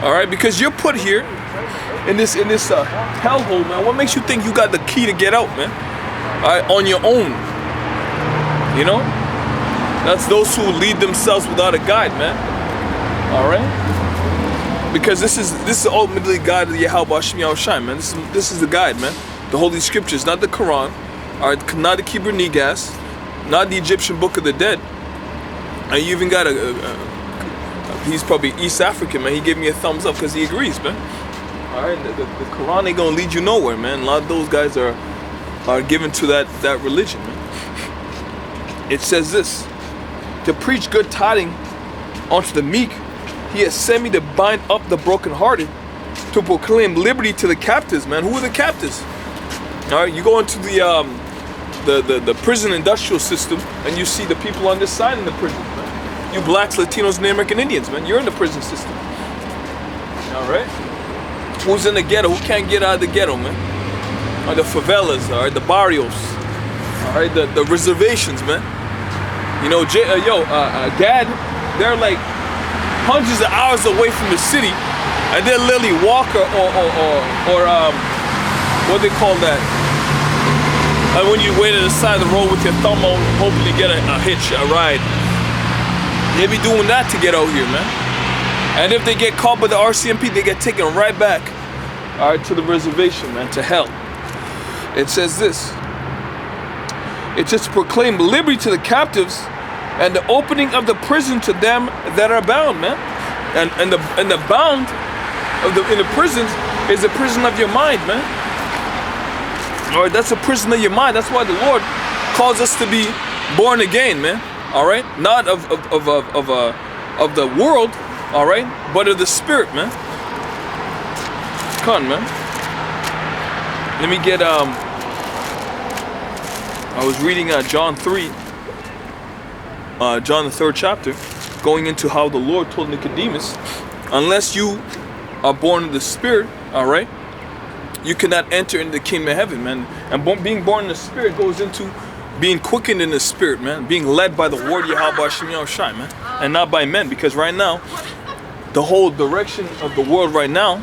All right, because you're put here in this hellhole, man. What makes you think you got the key to get out, man? All right, on your own. You know, that's those who lead themselves without a guide, man. All right, because this is ultimately God of Yahweh Shem Yahushai, man. This is the guide, man. The Holy Scriptures, not the Quran, all right, not the Kibur Negas, not the Egyptian Book of the Dead. And you even got he's probably East African, man. He gave me a thumbs up because he agrees, man. All right, the Quran ain't gonna lead you nowhere, man. A lot of those guys are given to that religion, man. It says this: to preach good tidings unto the meek, he has sent me to bind up the brokenhearted, to proclaim liberty to the captives, man. Who are the captives? All right, you go into the prison industrial system, and you see the people on this side in the prison, man. You blacks, Latinos, and American Indians, man. You're in the prison system. All right. Who's in the ghetto? Who can't get out of the ghetto, man? Or the favelas, all right, the barrios, all right, the reservations, man. You know, Gad, they're like hundreds of hours away from the city, and they'll literally walk or what they call that? And when you wait at the side of the road with your thumb out, hoping to get a hitch, a ride. They be doing that to get out here, man. And if they get caught by the RCMP, they get taken right back, all right, to the reservation, man, to hell. It says this: it's just to proclaim liberty to the captives and the opening of the prison to them that are bound, man. And the bound in the prisons is the prison of your mind, man. All right, that's a prison of your mind. That's why the Lord calls us to be born again, man. All right, not of the world, all right, but of the Spirit, man. Come on, man. Let me get I was reading John 3, John the 3rd chapter, going into how the Lord told Nicodemus, unless you are born of the Spirit, all right, you cannot enter into the kingdom of heaven, man. And being born in the Spirit goes into being quickened in the Spirit, man. Being led by the word Yahweh Shem Yahushai, man. And not by men. Because right now, the whole direction of the world right now,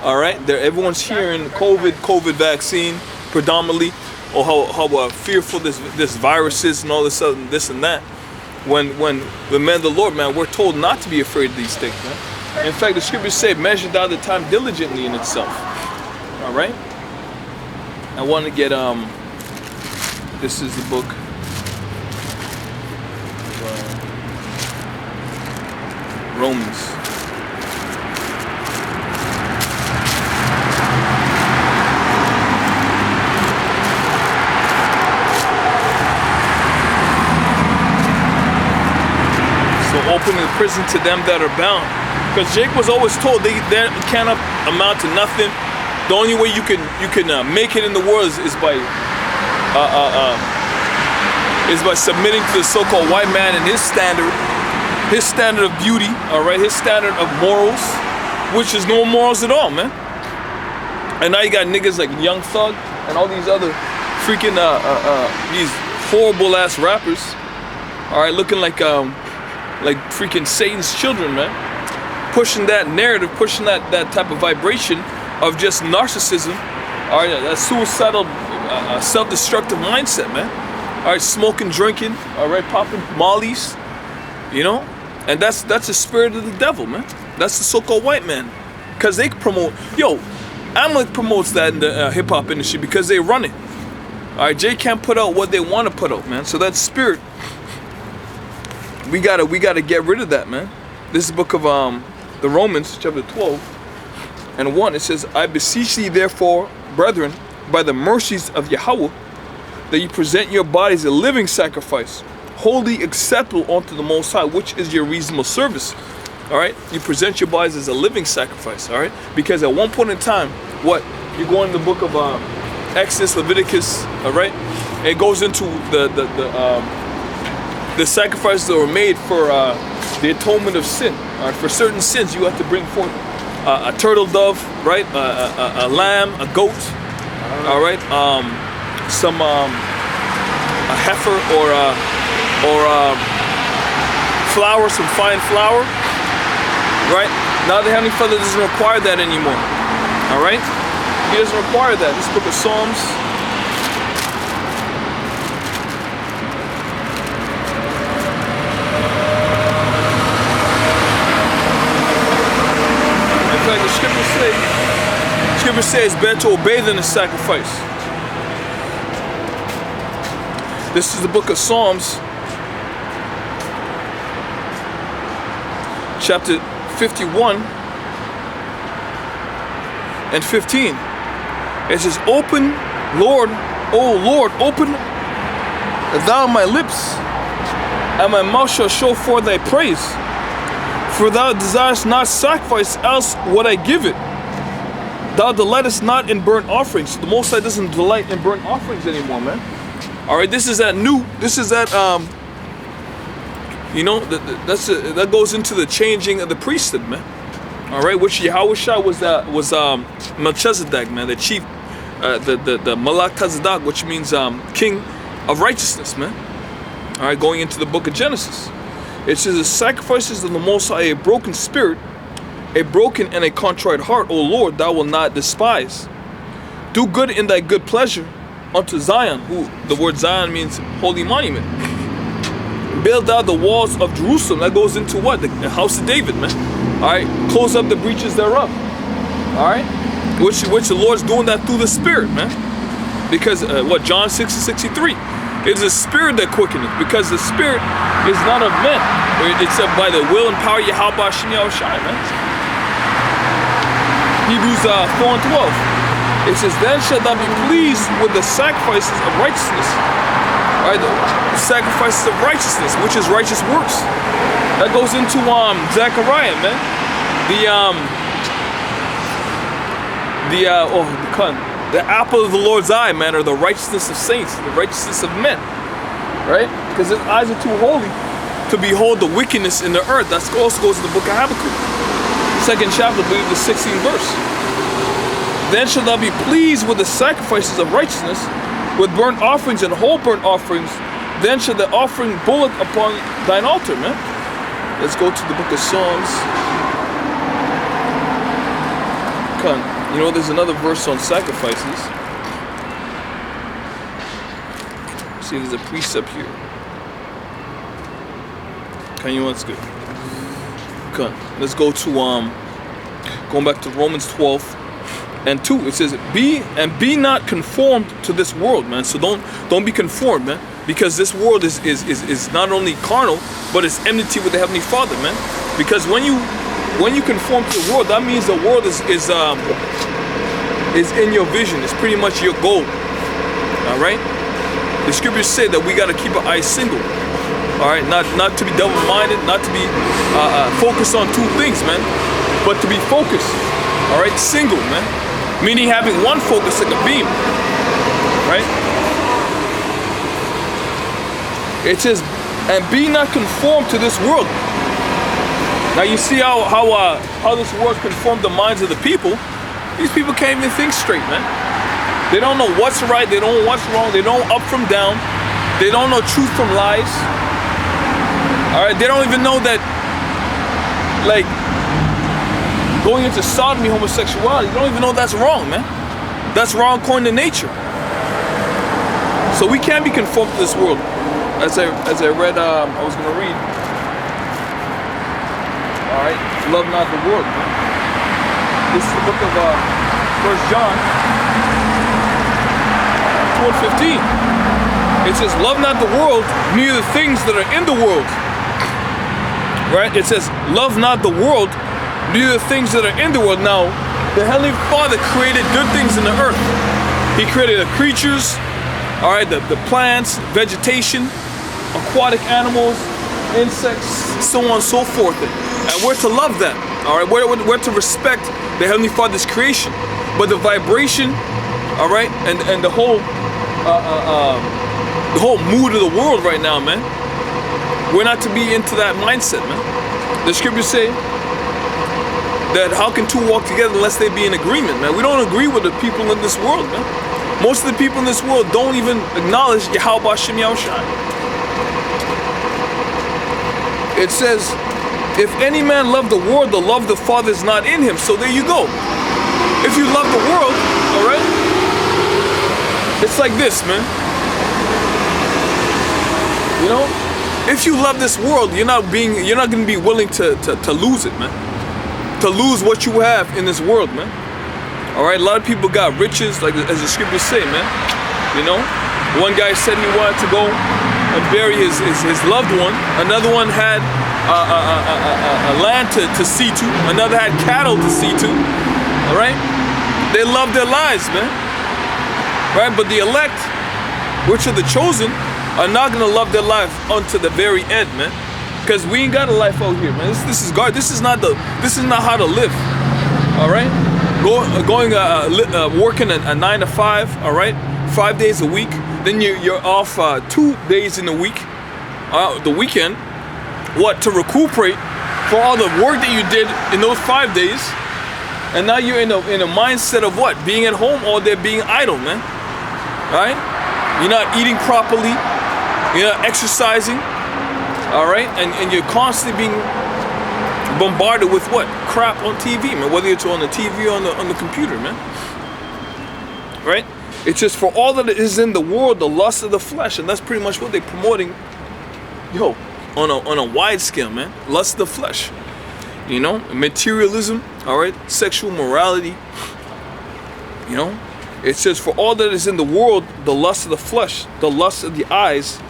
all right, everyone's hearing COVID vaccine predominantly, or how fearful this virus is and all this other, this and that. When the men of the Lord, man, we're told not to be afraid of these things, man. In fact, the scriptures say, measure thou the time diligently in itself. All right. I want to get this is the book of, Romans. So opening the prison to them that are bound, because Jake was always told they cannot amount to nothing. The only way you can make it in the world is by submitting to the so-called white man and his standard of beauty, all right, his standard of morals, which is no morals at all, man. And now you got niggas like Young Thug and all these other freaking these horrible ass rappers, all right, looking like freaking Satan's children, man, pushing that narrative, pushing that type of vibration of just narcissism, all right, that suicidal, self-destructive mindset, man. All right, smoking, drinking, all right, popping mollies, you know, and that's the spirit of the devil, man. That's the so-called white man, because they promote. Amalek promotes that in the hip hop industry because they run it. All right, Jay can't put out what they want to put out, man. So that spirit, we gotta get rid of that, man. This is the book of the Romans, chapter 12. And 1, it says, I beseech thee therefore, brethren, by the mercies of Yahweh, that you present your bodies a living sacrifice, wholly acceptable unto the Most High, which is your reasonable service. All right, you present your bodies as a living sacrifice. All right, because at one point in time, you go in the book of Exodus, Leviticus. All right, it goes into the sacrifices that were made for the atonement of sin. All right, for certain sins, you have to bring forth a turtle dove, right? A lamb, a goat, all right? A heifer or flour, some fine flour, right? Now the Heavenly Father doesn't require that anymore. All right? He doesn't require that. This book of Psalms. In fact, the scriptures say it's better to obey than to sacrifice. This is the book of Psalms, chapter 51 and 15. It says, "Open, Lord, O Lord, open thou my lips, and my mouth shall show forth thy praise. For thou desirest not sacrifice, else would I give it. Thou delightest not in burnt offerings." The Most High doesn't delight in burnt offerings anymore, man. All right, this is that you know, that goes into the changing of the priesthood, man. All right, which Yahushua was Melchizedek, man, the chief, the Malach Tazadak, which means king of righteousness, man. All right, going into the book of Genesis, it says, "The sacrifices of the Most High, a broken spirit, a broken and a contrite heart, O Lord, thou wilt not despise. Do good in thy good pleasure unto Zion," who the word Zion means holy monument. "Build thou the walls of Jerusalem." That goes into what? The house of David, man. All right, close up the breaches thereof. All right, which the Lord's doing that through the Spirit, man. Because John 6:63, it's the Spirit that quickeneth. Because the Spirit is not of men; it's by the will and power of Yahweh Shem Yahushai, man. Hebrews 4:12. It says, "Then shalt thou be pleased with the sacrifices of righteousness." All right, the sacrifices of righteousness, which is righteous works. That goes into Zechariah, man. The apple of the Lord's eye, man, or the righteousness of saints, the righteousness of men, right? Because his eyes are too holy to behold the wickedness in the earth. That also goes in the book of Habakkuk, 2nd chapter, I believe the 16th verse. "Then shalt thou be pleased with the sacrifices of righteousness, with burnt offerings and whole burnt offerings. Then shall the offering bullock upon thine altar," man. Let's go to the book of Psalms. You know, there's another verse on sacrifices. See, there's a precept here. You know, that's good. Let's go to going back to Romans 12:2. It says, "Be not conformed to this world," man. So don't be conformed, man, because this world is not only carnal, but it's enmity with the Heavenly Father, man. Because when you conform to the world, that means the world is in your vision. It's pretty much your goal. All right. The scriptures say that we got to keep our eyes single. All right, not to be double-minded, not to be focused on two things, man, but to be focused. All right, single, man, meaning having one focus like a beam, right? It says, "And be not conformed to this world." Now you see how this world conformed the minds of the people. These people can't even think straight, man. They don't know what's right. They don't know what's wrong. They don't know up from down. They don't know truth from lies. All right, they don't even know that, like, going into sodomy, homosexuality, they don't even know that's wrong, man. That's wrong according to nature. So we can't be conformed to this world. As I read, I was going to read. All right, love not the world, man. This is the book of 1 John 2:15. It says, "Love not the world, neither the things that are in the world." Right? It says, "Love not the world, neither the things that are in the world." Now, the Heavenly Father created good things in the earth. He created the creatures, all right, the plants, vegetation, aquatic animals, insects, so on and so forth. And we're to love that. All right, we're to respect the Heavenly Father's creation. But the vibration, all right, and the whole mood of the world right now, man, we're not to be into that mindset, man. The scriptures say that how can two walk together unless they be in agreement, man? We don't agree with the people in this world, man. Most of the people in this world don't even acknowledge Yahweh Shem Yahushai. It says If any man love the world, the love of the Father is not in him. So there you go. If you love the world, all right, it's like this, man. You know, if you love this world, you're not going to be willing to lose it, man. To lose what you have in this world, man. All right, a lot of people got riches, like as the scriptures say, man. You know, one guy said he wanted to go and bury his loved one. Another one had a land to see to. Another had cattle to see to. All right, they love their lives, man. Right, but the elect, which are the chosen, are not gonna love their life unto the very end, man. Because we ain't got a life out here, man. This is God. This is not how to live. All right, working a 9 to 5. All right, 5 days a week. Then you're off 2 days in the week, the weekend. What, to recuperate for all the work that you did in those 5 days, and now you're in a mindset of what? Being at home all day, being idle, man. Right? You're not eating properly. You're not exercising. All right, and you're constantly being bombarded with what? Crap on TV, man. Whether it's on the TV or on the computer, man. Right? It's just for all that is in the world, the lust of the flesh, and that's pretty much what they're promoting. Yo, on a wide scale, man. Lust of the flesh. You know, materialism. All right, sexual morality. You know, it says for all that is in the world, the lust of the flesh, the lust of the eyes,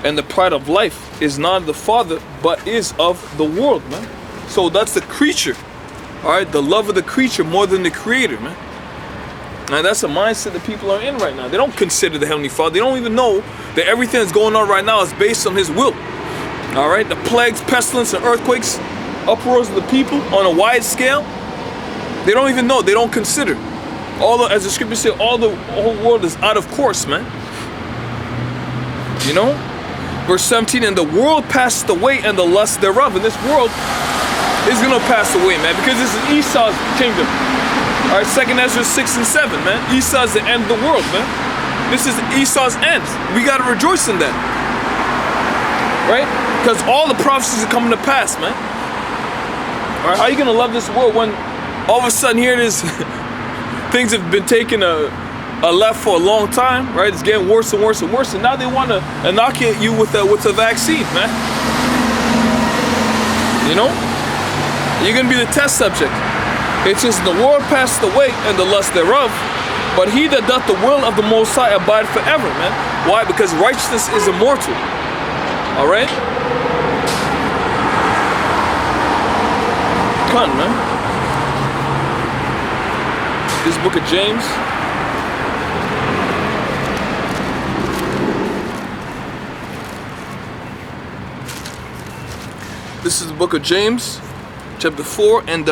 and the pride of life is not of the Father, but is of the world, man. So that's the creature. All right, the love of the creature more than the Creator, man. And that's a mindset that people are in right now. They don't consider the Heavenly Father. They don't even know that everything that's going on right now is based on His will. All right, the plagues, pestilence, and earthquakes, uproars of the people on a wide scale. They don't even know. They don't consider. As the scriptures say, all the whole world is out of course, man. You know, verse 17, and the world passed away, and the lust thereof. And this world is gonna pass away, man, because this is Esau's kingdom. All right, 2 Ezra 6 and 7, man. Esau's the end of the world, man. This is Esau's end. We gotta rejoice in that, right? Because all the prophecies are coming to pass, man. All right, how are you gonna love this world when all of a sudden here it is? Things have been taking a left for a long time, right? It's getting worse and worse and worse, and now they want to inoculate you with a vaccine, man. You know, you're gonna be the test subject. It says, the world passed away and the lust thereof, but he that doth the will of the Most High abide forever, man. Why? Because righteousness is immortal. All right? Come on, man. This book of James. This is the book of James, chapter 4 and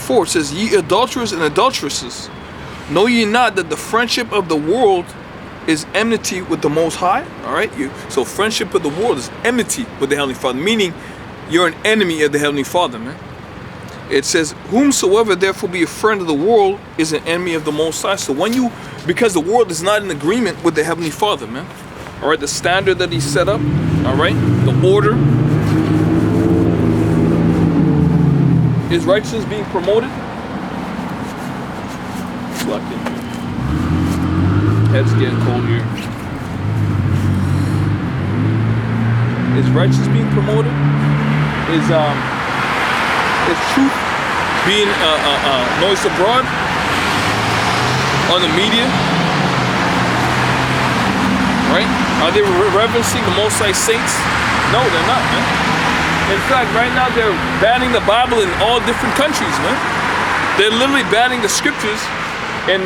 4. It says, ye adulterers and adulteresses, know ye not that the friendship of the world is enmity with the Most High? All right, so friendship with the world is enmity with the Heavenly Father, meaning you're an enemy of the Heavenly Father, man. It says, whomsoever therefore be a friend of the world is an enemy of the Most High. So because the world is not in agreement with the Heavenly Father, man. All right, the standard that He set up, all right, the order. Is righteousness being promoted? Locked in here. Head's getting cold here. Is righteousness being promoted? Is truth being noised abroad on the media? Right? Are they reverencing the Most High saints? No, they're not, man. In fact, right now they're banning the Bible in all different countries, man. They're literally banning the scriptures in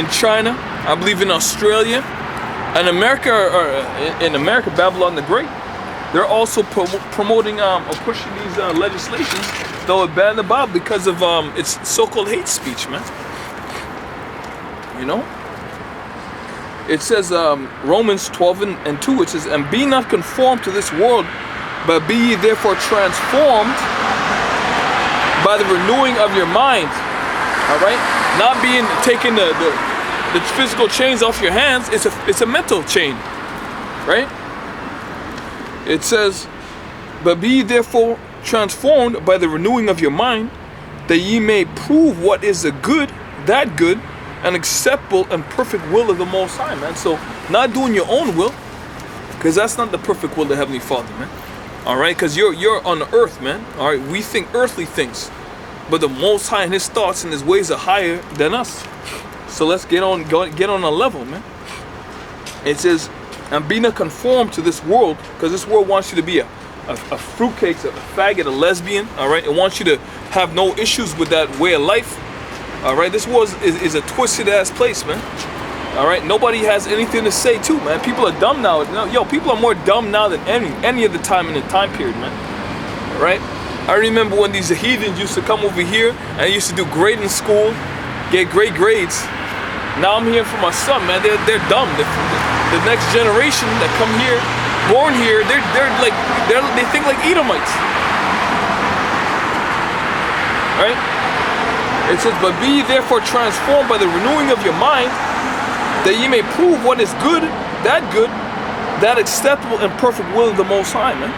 China, I believe in Australia, and America, in America, Babylon the Great. They're also promoting or pushing these legislations that would ban the Bible because of its so-called hate speech, man. You know? It says Romans 12 and 2, it says, and be not conformed to this world, but be ye therefore transformed by the renewing of your mind. All right, not taking the physical chains off your hands. It's a mental chain, right? It says, but be ye therefore transformed by the renewing of your mind, that ye may prove what is the good, that good, and acceptable and perfect will of the Most High, man. So not doing your own will, because that's not the perfect will of the Heavenly Father, man. All right, because you're on the earth, man. All right, we think earthly things, but the Most High and His thoughts and His ways are higher than us. So let's get on a level, man. It says, and be not conformed to this world, because this world wants you to be a fruitcake, a faggot, a lesbian. All right, it wants you to have no issues with that way of life. All right, this world is a twisted ass place, man. All right, nobody has anything to say too, man. People are dumb now. Yo, people are more dumb now than any of the time in the time period, man. All right, I remember when these heathens used to come over here and they used to do great in school, get great grades. Now I'm hearing from my son, man. They're dumb. The next generation that come here, born here, they think like Edomites. Right? It says, but be ye therefore transformed by the renewing of your mind, that ye may prove what is good, that acceptable and perfect will of the Most High, man.